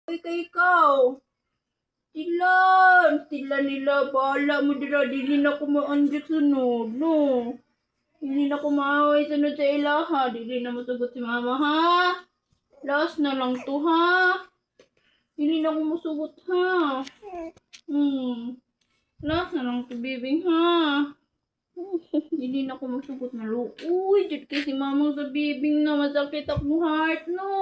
Uy, kay ikaw. Tilan. Tilan nila. Bahala mo dira. Dili na ko maanjik sunod. No. Dili na ko maaway sunod sa ilaha. Dili na masugot si mama, ha? Last na lang to, ha? Dili na ko masugot, ha? Last na lang to, bibing, ha? Dili na ko masugot na lo. Uy, dyan kasi mamang sa bibing na. Masakit akong heart, no?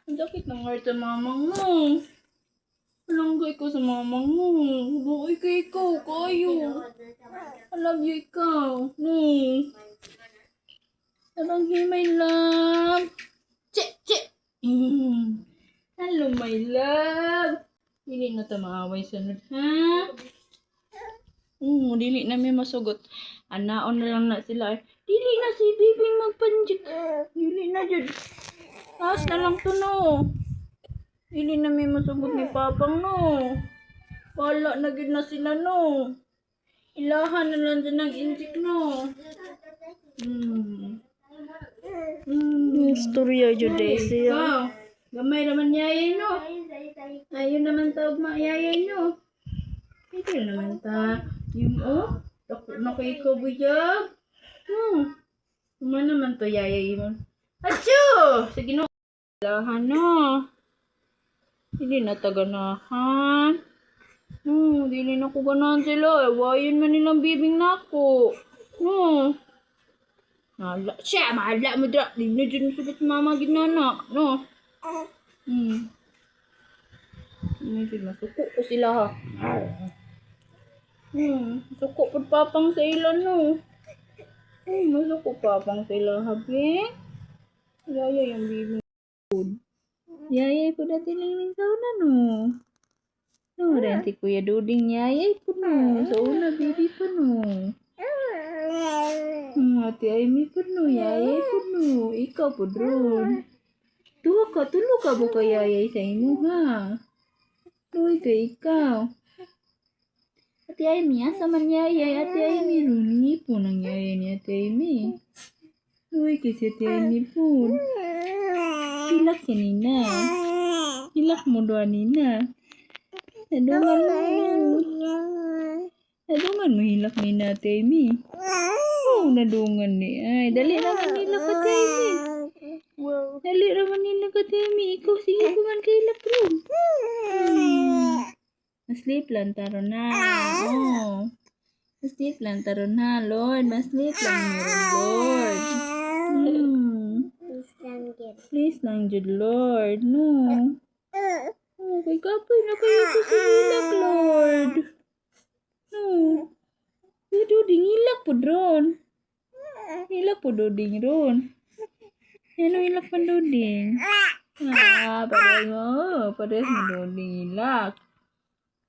Masakit ng heart sa mamang mo. Palanggay ko sa mamang mo. Buoy ka ikaw, kayo. I love you ikaw. No. Palanggay, my love. Che, che. Hello, my love. Dili na ta maaway sunod, ha? Dili na may masugot. Anaon na lang na sila. Dili na si Bibing magpanjik. Dili na dyan. Last na lang to, no. Dili na may masugot ni Papang, no. Wala na gid na sila, no. Ilahan na lang dyan ng injik, no. Storya jud siya. Wow. Gamay naman yayay, no. Ayun naman tawag yayay, no. Ito naman ta. Yung, dako na kay ikaw, buyag. Kuma naman to yayay mo. Achoo! Sige, no. Ilahan, no. Hindi na taganahan. Dili na ko ganahan sila. Ewayin man nilang bibing na ako. Hala. Siya, mahala mo dra. Di na dyan sugat mama ginana. No? Hindi dyan masuko ko sila, ha. Masuko po papang sa ilan, no. Masuko papang sa ilan, ha, Bing. Yaya yung bibing. Yayay po dati lang ng sauna, no. No, rin si Kuya Duding yayay po, no. Sa una, baby po, no. Ate Amy po, no. Yayay po, no. Ikaw po, drone. Tulog ka po kay yayay sa inyo, ha. Tuloy ka ikaw. Ate Amy, asa man yayay? Ate Amy, runi po ng yayay ni Ate Amy. Tuloy ka si Ate Amy po. Hilak si Nina. Hilak mo doon, Nina. Nadungan mo hilak ni Ate Amy. Nadungan ni. Ay, dali naman nila ka, Ate Amy. Dali naman nila ka, Ate Amy. Ikaw, sige ko man kay hilak rin. Masleep lang taro na. Masleep lang taro na, Lord. Masleep lang meron, Lord. Please lang, Jud, Lord. No. Kay kapoy na kayo ko sa hilak, Lord. No. Kaya Duding, hilak po dron. Hilak po Duding ron. Ano hilak pa Duding? Pares mo. Pares mo Duding hilak.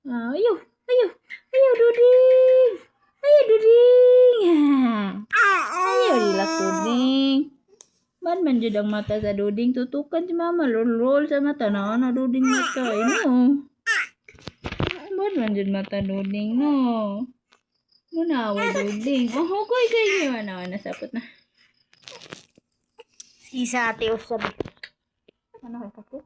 Ayaw. Ayaw, Duding. Ayaw, Duding. Ayaw, hilak, Duding. Ba't man dyan ang mata sa Duding? Tutukan si mama. Roll sa mata na. Duding mata. No. Ba't man dyan mata Duding? No. Munaway Duding. Okay kayo. Nasapot na. Isa ate usab. Ano kay kapo?